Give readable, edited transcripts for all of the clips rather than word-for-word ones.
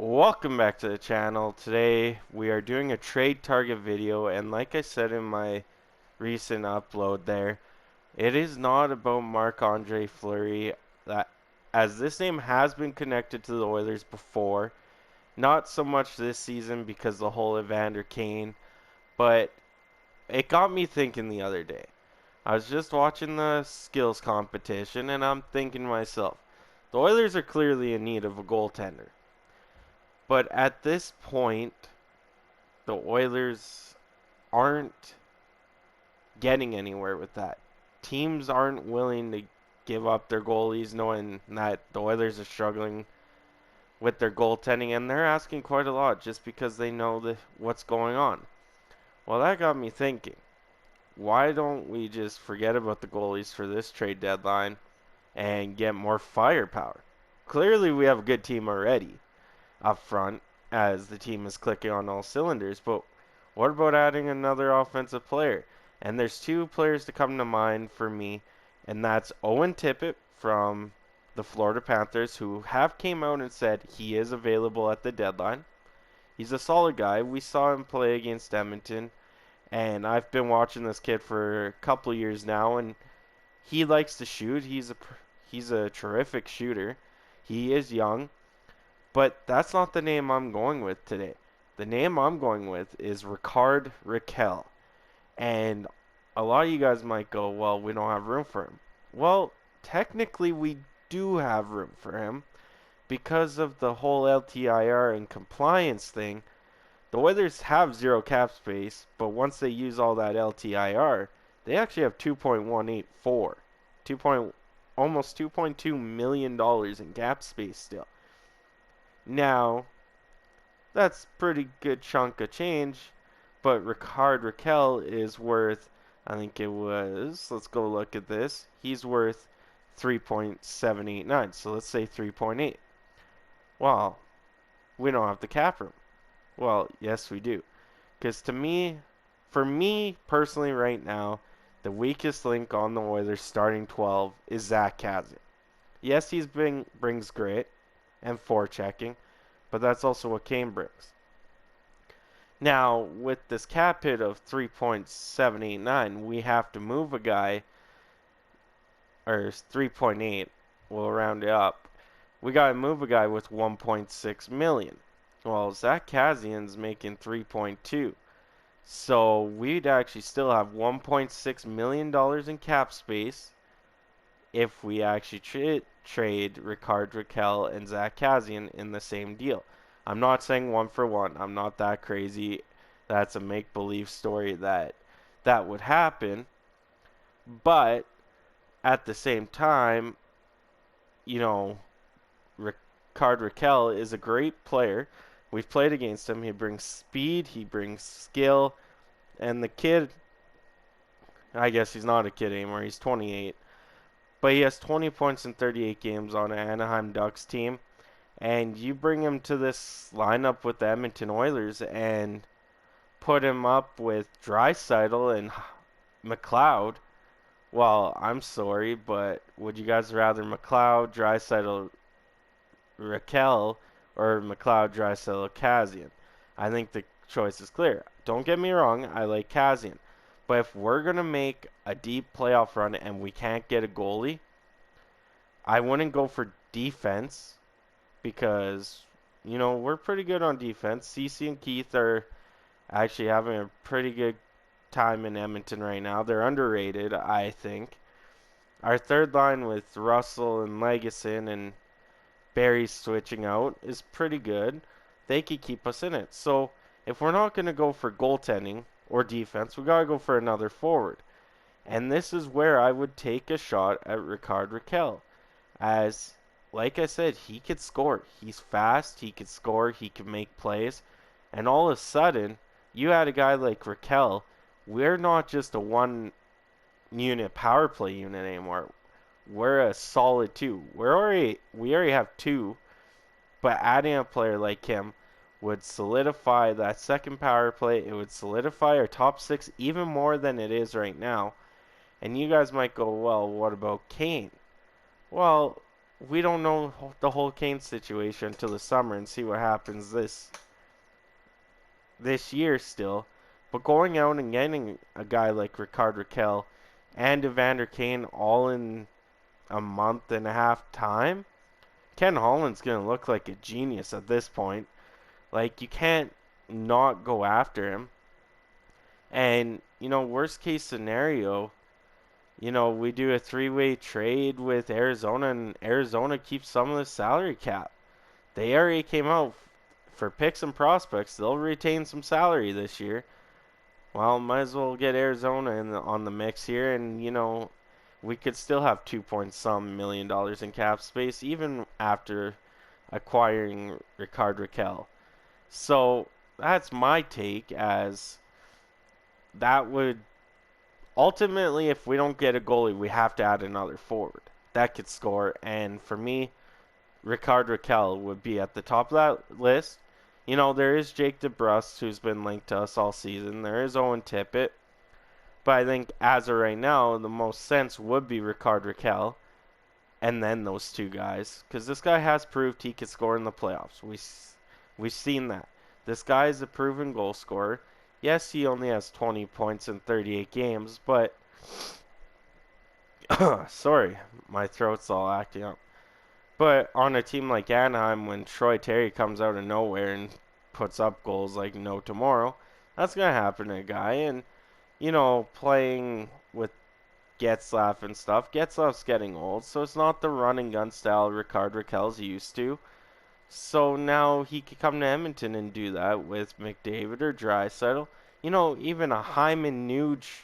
Welcome back to the channel. Today we are doing a trade target video, and like I said in my recent upload there, it is not about Marc-Andre Fleury, that as this name has been connected to the Oilers before, not so much this season because the whole Evander Kane, but it got me thinking the other day. I was just watching the skills competition and I'm thinking to myself, the Oilers are clearly in need of a goaltender. But at this point, the Oilers aren't getting anywhere with that. Teams aren't willing to give up their goalies knowing that the Oilers are struggling with their goaltending, and they're asking quite a lot just because they know what's going on. Well, that got me thinking. Why don't we just forget about the goalies for this trade deadline and get more firepower? Clearly, we have a good team already up front as the team is clicking on all cylinders, but what about adding another offensive player? And there's two players to come to mind for me, and that's Owen Tippett from the Florida Panthers, who have came out and said he is available at the deadline. He's a solid guy. We saw him play against Edmonton, and I've been watching this kid for a couple years now, and he likes to shoot. He's a terrific shooter. He is young. But that's not the name I'm going with today. The name I'm going with is Rickard Rackell. And a lot of you guys might go, well, we don't have room for him. Well, technically we do have room for him because of the whole LTIR and compliance thing. The Oilers have zero cap space, but once they use all that LTIR, they actually have 2.184, almost $2.2 million in cap space still. Now, that's pretty good chunk of change, but Rickard Rackell is worth, I think it was, let's go look at this, he's worth 3.789, so let's say 3.8. Well, we don't have the cap room. Well, yes we do. Because for me personally right now, the weakest link on the Oilers starting 12 is Zach Kassian. Yes, brings grit and forechecking, but that's also what Kane brings. Now, with this cap hit of 3.789, we have to move a guy, or 3.8, we'll round it up. We got to move a guy with 1.6 million. Well, Zach Kassian's making 3.2. So we'd actually still have $1.6 million in cap space if we actually trade Rickard Rackell and Zach Kassian in the same deal. I'm not saying one for one. I'm not that crazy. That's a make-believe story that would happen. But at the same time, you know, Rickard Rackell is a great player. We've played against him. He brings speed. He brings skill. And the kid, I guess he's not a kid anymore. He's 28. But he has 20 points in 38 games on an Anaheim Ducks team. And you bring him to this lineup with the Edmonton Oilers and put him up with Draisaitl and McLeod. Well, I'm sorry, but would you guys rather McLeod, Draisaitl, Rackell, or McLeod, Draisaitl, Kassian? I think the choice is clear. Don't get me wrong, I like Kassian. But if we're going to make a deep playoff run and we can't get a goalie, I wouldn't go for defense because, you know, we're pretty good on defense. CC and Keith are actually having a pretty good time in Edmonton right now. They're underrated, I think. Our third line with Russell and Legason and Barry switching out is pretty good. They could keep us in it. So if we're not going to go for goaltending or defense, we got to go for another forward. And this is where I would take a shot at Rickard Rackell. As, like I said, he could score. He's fast, he could score, he can make plays. And all of a sudden, you had a guy like Rackell. We're not just a one-unit power play unit anymore. We're a solid two. We already have two, but adding a player like him would solidify that second power play. It would solidify our top six even more than it is right now. And you guys might go, well, what about Kane? Well, we don't know the whole Kane situation until the summer and see what happens this year still. But going out and getting a guy like Rickard Rackell and Evander Kane all in a month and a half time, Ken Holland's going to look like a genius at this point. Like, you can't not go after him. And, worst case scenario, we do a three-way trade with Arizona, and Arizona keeps some of the salary cap. They already came out for picks and prospects. They'll retain some salary this year. Well, might as well get Arizona on the mix here, and, we could still have 2 point some million dollars in cap space even after acquiring Rickard Rackell. So that's my take, as that would ultimately, if we don't get a goalie, we have to add another forward that could score. And for me, Rickard Rackell would be at the top of that list. There is Jake DeBrusk, who's been linked to us all season. There is Owen Tippett. But I think as of right now, the most sense would be Rickard Rackell and then those two guys. Because this guy has proved he can score in the playoffs. We've seen that. This guy is a proven goal scorer. Yes, he only has 20 points in 38 games, but sorry, my throat's all acting up. But on a team like Anaheim, when Troy Terry comes out of nowhere and puts up goals like no tomorrow, that's going to happen to a guy. And, playing with Getzlaf and stuff, Getzlaf's getting old, so it's not the run and gun style Rickard Rackell's used to. So now he could come to Edmonton and do that with McDavid or Draisaitl. Even a Hyman Nuge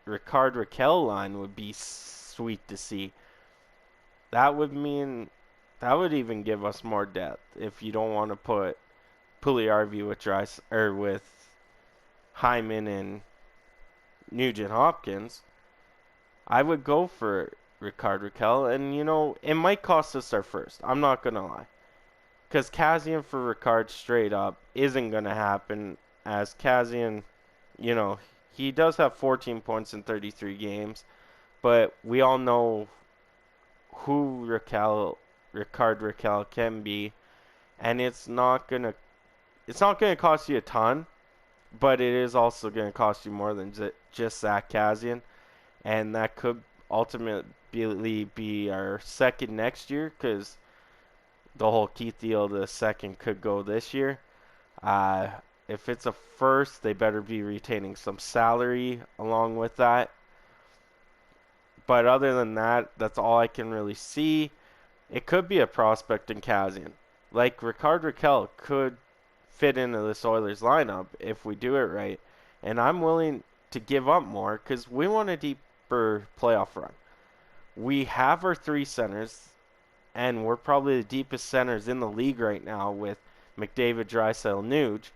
Rickard Rackell line would be sweet to see. That would even give us more depth if you don't want to put Puljujarvi with Hyman and Nugent Hopkins. I would go for Rickard Rackell, and it might cost us our first. I'm not gonna lie, because Kassian for Rickard straight up isn't gonna happen. As Kassian, he does have 14 points in 33 games, but we all know who Rickard Rackell can be, and it's not gonna cost you a ton, but it is also gonna cost you more than just Zach Kassian, and that could ultimately be our second next year, because the whole Keith deal, the second could go this year. If it's a first, they better be retaining some salary along with that. But other than that, that's all I can really see. It could be a prospect in Kassian. Like, Rickard Rackell could fit into this Oilers lineup if we do it right. And I'm willing to give up more because we want a deeper playoff run. We have our three centers, and we're probably the deepest centers in the league right now with McDavid, Draisaitl, Nuge.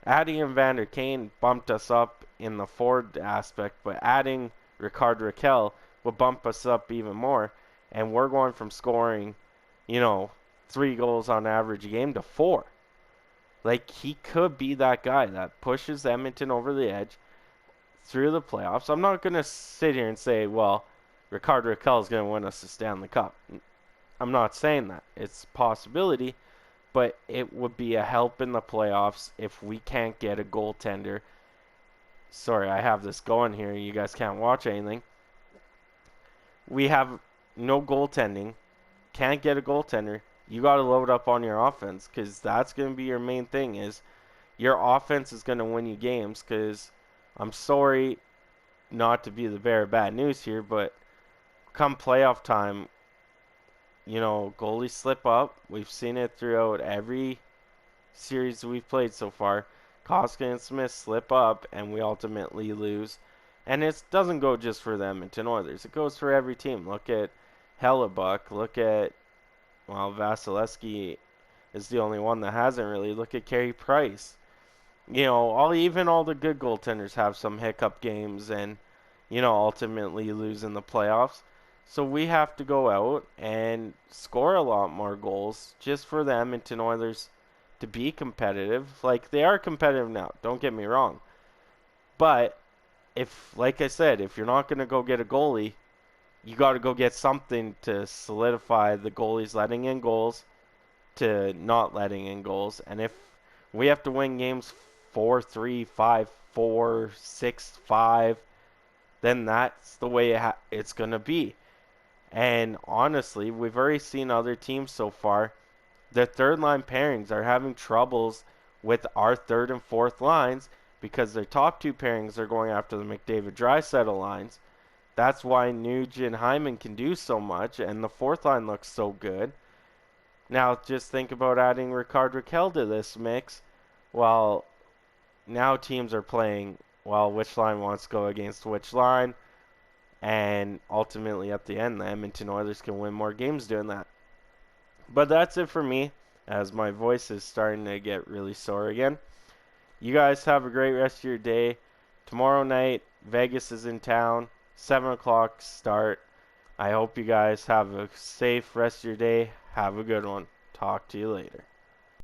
Adding Evander Kane bumped us up in the forward aspect, but adding Rickard Rackell will bump us up even more. And we're going from scoring, 3 goals on average a game to 4. Like, he could be that guy that pushes Edmonton over the edge through the playoffs. I'm not going to sit here and say, well, Rickard Rackell is going to win us the Stanley Cup. I'm not saying that. It's a possibility, but it would be a help in the playoffs if we can't get a goaltender. Sorry, I have this going here. You guys can't watch anything. We have no goaltending. Can't get a goaltender. You got to load up on your offense, because that's going to be your main thing. Is your offense is going to win you games. Because I'm sorry not to be the bearer of bad news here, but come playoff time, goalies slip up. We've seen it throughout every series we've played so far. Koskinen and Smith slip up, and we ultimately lose. And it doesn't go just for the Edmonton Oilers. It goes for every team. Look at Hellebuck. Look at, Vasilevsky is the only one that hasn't really. Look at Carey Price. Even all the good goaltenders have some hiccup games and, ultimately lose in the playoffs. So we have to go out and score a lot more goals just for the Edmonton Oilers to be competitive. Like, they are competitive now, don't get me wrong. But, like I said, if you're not going to go get a goalie, you got to go get something to solidify the goalies letting in goals to not letting in goals. And if we have to win games 4-3, 5-4, 6-5, then that's the way it's going to be. And honestly, we've already seen other teams so far. The third line pairings are having troubles with our third and fourth lines because their top two pairings are going after the McDavid-Draisaitl lines. That's why Nuge and Hyman can do so much, and the fourth line looks so good. Now, just think about adding Rickard Rackell to this mix. Well, now teams are playing, well, which line wants to go against which line, and ultimately at the end, the Edmonton Oilers can win more games doing that. But that's it for me, as my voice is starting to get really sore again. You guys have a great rest of your day. Tomorrow night, Vegas is in town, 7 o'clock start. I hope you guys have a safe rest of your day. Have a good one. Talk to you later.